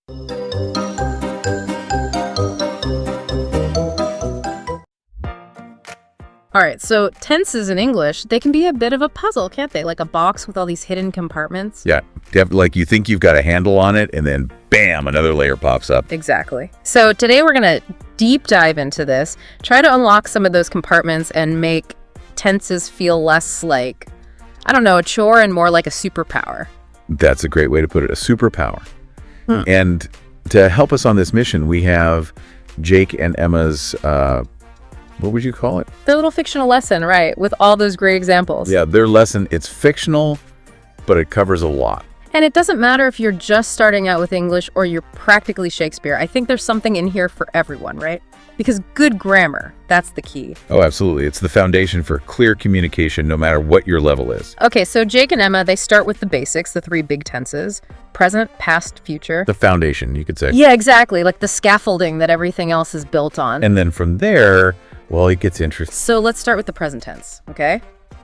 All right, so tenses in English, they can be a bit of a puzzle, can't they? Like a box with all these hidden compartments. Yeah, like you think you've got a handle on it, and then bam, another layer pops up. Exactly. So today we're going to deep dive into this, try to unlock some of those compartments and make tenses feel less like, I don't know, a chore and more like a superpower. That's a great way to put it, a superpower. And to help us on this mission, we have Jake and Emma's, what would you call it? Their little fictional lesson, right, with all those great examples. Yeah, their lesson, it's fictional, but it covers a lot. And it doesn't matter if you're just starting out with English or you're practically Shakespeare. I think there's something in here for everyone, right? Because good grammar, that's the key. Oh, absolutely. It's the foundation for clear communication, no matter what your level is. Okay, so Jake and Emma, they start with the basics, the three big tenses: present, past, future. The foundation, you could say. Yeah, exactly. Like the scaffolding that everything else is built on. And then from there, well, it gets interesting. So let's start with the present tense, okay?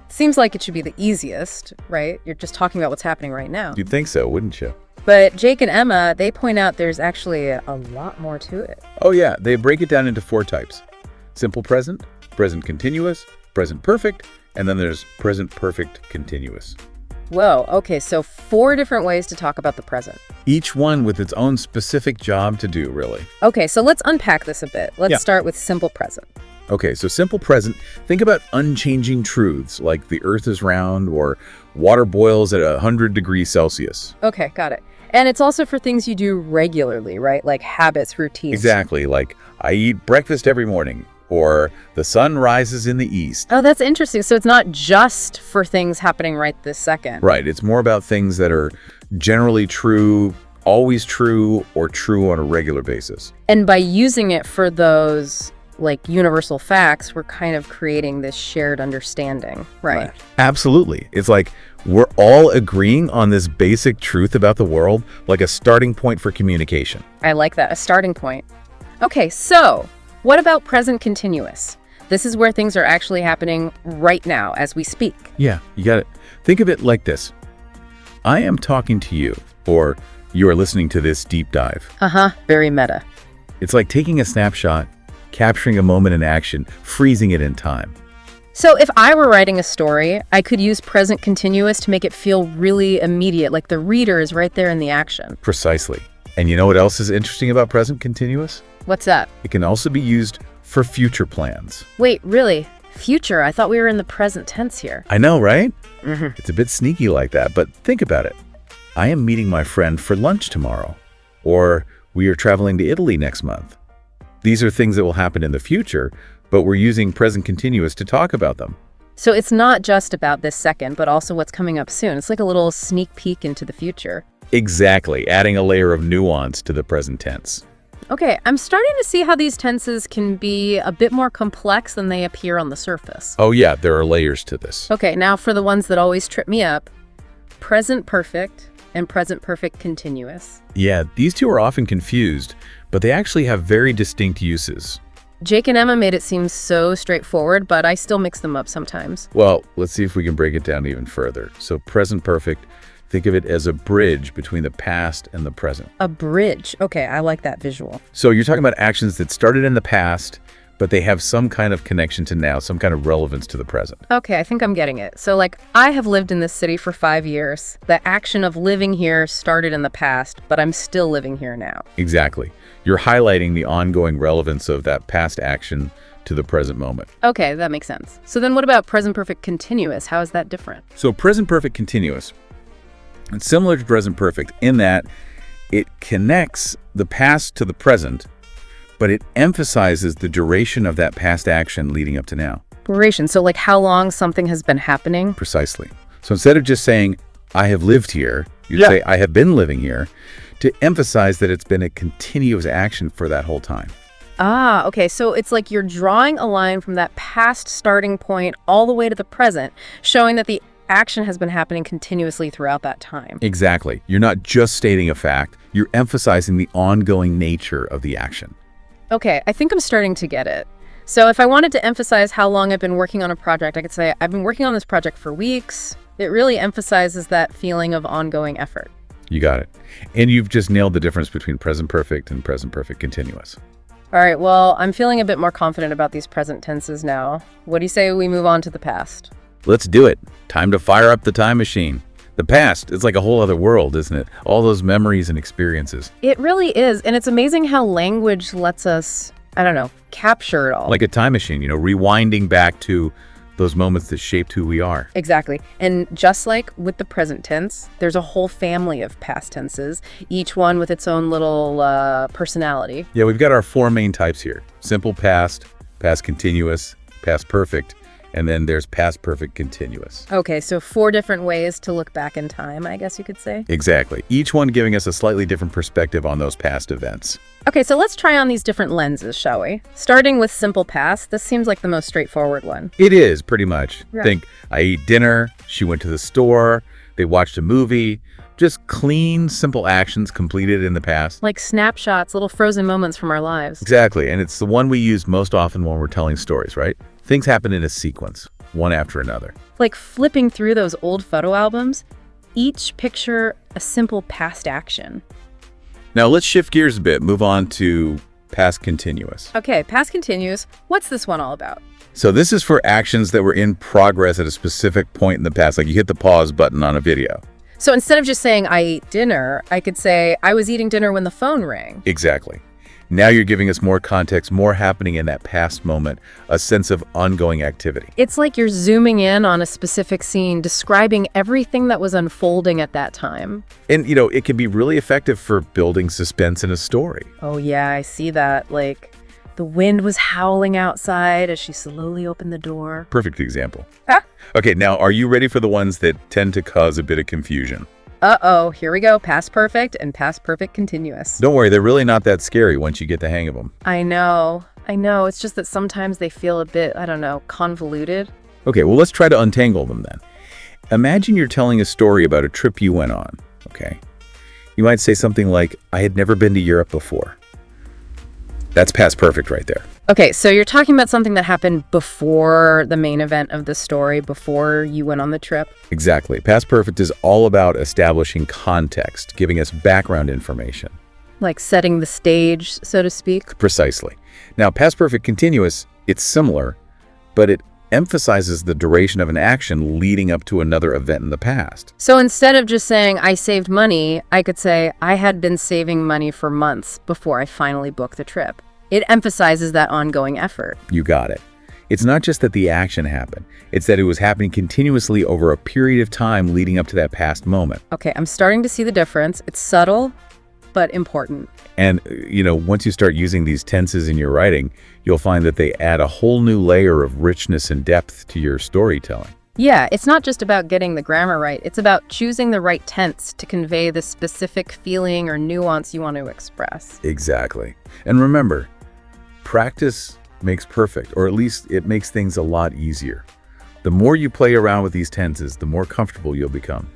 Seems like it should be the easiest, right? You're just talking about what's happening right now. You'd think so, wouldn't you? But Jake and Emma, they point out there's actually a lot more to it. Oh, yeah. They break it down into 4 types. Simple present, present continuous, present perfect, and then there's present perfect continuous. Whoa, okay, so 4 different ways to talk about the present. Each one with its own specific job to do, really. Okay, so let's unpack this a bit. Let's start with simple present. Okay, so simple present, think about unchanging truths like the earth is round or water boils at 100 degrees Celsius. Okay, got it. And it's also for things you do regularly, right? Like habits, routines. Exactly, like I eat breakfast every morning, or the sun rises in the east. Oh, that's interesting. So it's not just for things happening right this second. Right, it's more about things that are generally true, always true, or true on a regular basis. And by using it for those like universal facts, we're kind of creating this shared understanding, right? Absolutely. It's like we're all agreeing on this basic truth about the world, like a starting point for communication. I like that, a starting point. Okay, so what about present continuous? This is where things are actually happening right now as we speak. Yeah, you got it. Think of it like this. I am talking to you, or you are listening to this deep dive. Very meta. It's like taking a snapshot, capturing a moment in action, freezing it in time. So if I were writing a story, I could use present continuous to make it feel really immediate, like the reader is right there in the action. Precisely. And you know what else is interesting about present continuous? What's that? It can also be used for future plans. Wait, really? Future? I thought we were in the present tense here. I know, right? It's a bit sneaky like that, but think about it. I am meeting my friend for lunch tomorrow, or we are traveling to Italy next month. These are things that will happen in the future, but we're using present continuous to talk about them. So it's not just about this second, but also what's coming up soon. It's like a little sneak peek into the future. Exactly, adding a layer of nuance to the present tense. Okay, I'm starting to see how these tenses can be a bit more complex than they appear on the surface. Oh yeah, there are layers to this. Okay, now for the ones that always trip me up, present perfect and present perfect continuous. Yeah, these two are often confused, but they actually have very distinct uses. Jake and Emma made it seem so straightforward, but I still mix them up sometimes. Well, let's see if we can break it down even further. So present perfect, think of it as a bridge between the past and the present. A bridge. Okay, I like that visual. So you're talking about actions that started in the past, but they have some kind of connection to now, some kind of relevance to the present. Okay, I think I'm getting it. So like, I have lived in this city for 5 years. The action of living here started in the past, but I'm still living here now. Exactly. You're highlighting the ongoing relevance of that past action to the present moment. Okay, that makes sense. So then what about present perfect continuous? How is that different? So present perfect continuous, it's similar to present perfect in that it connects the past to the present, but it emphasizes the duration of that past action leading up to now. Duration, so like how long something has been happening? Precisely. So instead of just saying, I have lived here, you'd say, I have been living here, to emphasize that it's been a continuous action for that whole time. Ah, okay, so it's like you're drawing a line from that past starting point all the way to the present, showing that the action has been happening continuously throughout that time. Exactly. You're not just stating a fact, you're emphasizing the ongoing nature of the action. Okay, I think I'm starting to get it. So if I wanted to emphasize how long I've been working on a project, I could say, I've been working on this project for weeks. It really emphasizes that feeling of ongoing effort. You got it. And you've just nailed the difference between present perfect and present perfect continuous. All right, well, I'm feeling a bit more confident about these present tenses now. What do you say we move on to the past? Let's do it. Time to fire up the time machine. The past is like a whole other world, isn't it? All those memories and experiences. It really is, and it's amazing how language lets us, I don't know, capture it all. Like a time machine, rewinding back to those moments that shaped who we are. Exactly. And just like with the present tense, there's a whole family of past tenses, each one with its own little personality. Yeah, we've got our 4 main types here. Simple past, past continuous, past perfect, and then there's past perfect continuous. Okay, so 4 different ways to look back in time, I guess you could say. Exactly. Each one giving us a slightly different perspective on those past events. Okay, so let's try on these different lenses, shall we? Starting with simple past, this seems like the most straightforward one. It is, pretty much. Right. Think, I ate dinner, she went to the store, they watched a movie. Just clean, simple actions completed in the past. Like snapshots, little frozen moments from our lives. Exactly, and it's the one we use most often when we're telling stories, right? Things happen in a sequence, one after another. Like flipping through those old photo albums, each picture a simple past action. Now let's shift gears a bit, move on to past continuous. Okay, past continuous. What's this one all about? So this is for actions that were in progress at a specific point in the past, like you hit the pause button on a video. So instead of just saying, I ate dinner, I could say, I was eating dinner when the phone rang. Exactly. Now you're giving us more context, more happening in that past moment, a sense of ongoing activity. It's like you're zooming in on a specific scene, describing everything that was unfolding at that time. And, it can be really effective for building suspense in a story. Oh yeah, I see that. Like, the wind was howling outside as she slowly opened the door. Perfect example. Ah. Okay, now are you ready for the ones that tend to cause a bit of confusion? Uh-oh, here we go. Past perfect and past perfect continuous. Don't worry, they're really not that scary once you get the hang of them. I know. It's just that sometimes they feel a bit, I don't know, convoluted. Okay, well, let's try to untangle them then. Imagine you're telling a story about a trip you went on, okay? You might say something like, I had never been to Europe before. That's past perfect right there. Okay, so you're talking about something that happened before the main event of the story, before you went on the trip? Exactly. Past perfect is all about establishing context, giving us background information. Like setting the stage, so to speak? Precisely. Now, past perfect continuous, it's similar, but it emphasizes the duration of an action leading up to another event in the past. So instead of just saying, I saved money, I could say, I had been saving money for months before I finally booked the trip. It emphasizes that ongoing effort. You got it. It's not just that the action happened. It's that it was happening continuously over a period of time leading up to that past moment. Okay, I'm starting to see the difference. It's subtle, but important. And, once you start using these tenses in your writing, you'll find that they add a whole new layer of richness and depth to your storytelling. Yeah, it's not just about getting the grammar right. It's about choosing the right tense to convey the specific feeling or nuance you want to express. Exactly. And remember, practice makes perfect, or at least it makes things a lot easier. The more you play around with these tenses, the more comfortable you'll become.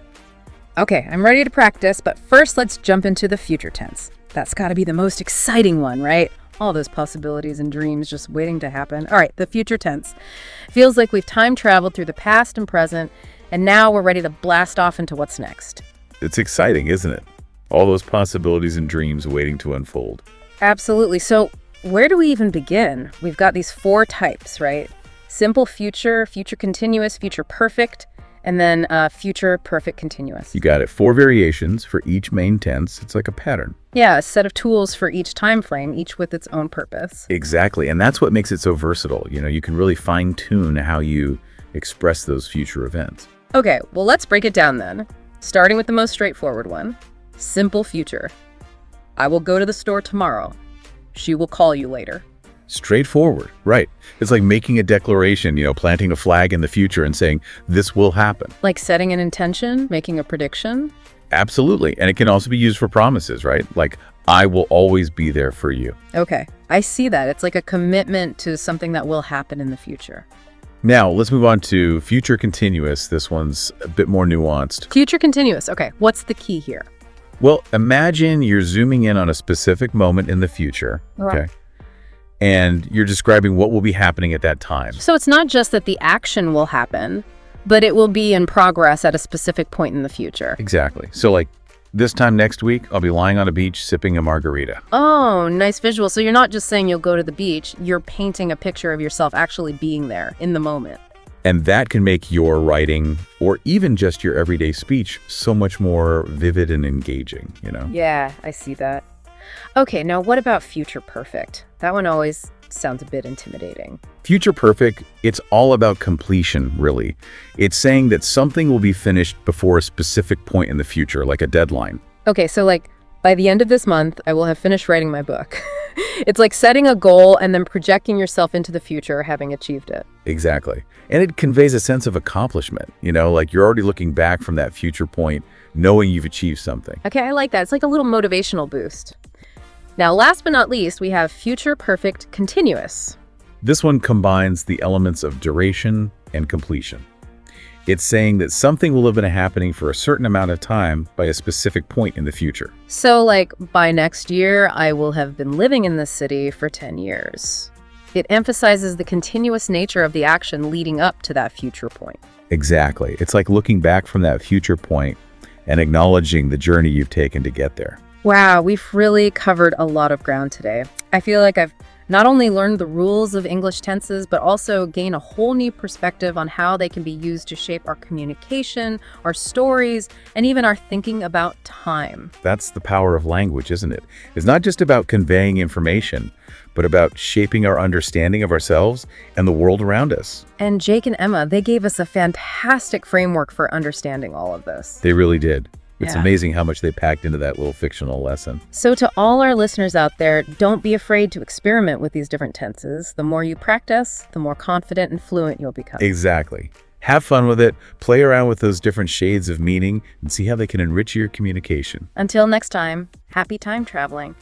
Okay, I'm ready to practice, but first let's jump into the future tense. That's got to be the most exciting one, right? All those possibilities and dreams just waiting to happen. All right, the future tense. Feels like we've time traveled through the past and present, and now we're ready to blast off into what's next. It's exciting, isn't it? All those possibilities and dreams waiting to unfold. Absolutely. So where do we even begin? We've got these 4 types, right? Simple future, future continuous, future perfect, and then future perfect continuous. You got it. 4 variations for each main tense. It's like a pattern. Yeah, a set of tools for each time frame, each with its own purpose. Exactly. And that's what makes it so versatile. You can really fine-tune how you express those future events. Okay, well, let's break it down then. Starting with the most straightforward one. Simple future. I will go to the store tomorrow. She will call you later. Straightforward, right. It's like making a declaration, planting a flag in the future and saying, this will happen. Like setting an intention, making a prediction? Absolutely. And it can also be used for promises, right? Like, I will always be there for you. Okay, I see that. It's like a commitment to something that will happen in the future. Now, let's move on to future continuous. This one's a bit more nuanced. Future continuous. Okay, what's the key here? Well, imagine you're zooming in on a specific moment in the future, okay? And you're describing what will be happening at that time. So it's not just that the action will happen, but it will be in progress at a specific point in the future. Exactly. So like, This time next week, I'll be lying on a beach sipping a margarita. Oh, nice visual. So you're not just saying you'll go to the beach, you're painting a picture of yourself actually being there in the moment. And that can make your writing, or even just your everyday speech, so much more vivid and engaging, you know? Yeah, I see that. Okay, now what about future perfect? That one always sounds a bit intimidating. Future perfect, it's all about completion, really. It's saying that something will be finished before a specific point in the future, like a deadline. Okay, so like by the end of this month, I will have finished writing my book. It's like setting a goal and then projecting yourself into the future, having achieved it. Exactly. And it conveys a sense of accomplishment, you know, like you're already looking back from that future point, knowing you've achieved something. Okay, I like that. It's like a little motivational boost. Now, last but not least, we have future perfect continuous. This one combines the elements of duration and completion. It's saying that something will have been happening for a certain amount of time by a specific point in the future. So like by next year, I will have been living in this city for 10 years. It emphasizes the continuous nature of the action leading up to that future point. Exactly. It's like looking back from that future point and acknowledging the journey you've taken to get there. Wow, we've really covered a lot of ground today. I feel like I've not only learned the rules of English tenses, but also gain a whole new perspective on how they can be used to shape our communication, our stories, and even our thinking about time. That's the power of language, isn't it? It's not just about conveying information, but about shaping our understanding of ourselves and the world around us. And Jake and Emma, they gave us a fantastic framework for understanding all of this. They really did. It's Yeah. amazing how much they packed into that little fictional lesson. So to all our listeners out there, don't be afraid to experiment with these different tenses. The more you practice, the more confident and fluent you'll become. Exactly. Have fun with it, play around with those different shades of meaning, and see how they can enrich your communication. Until next time, happy time traveling.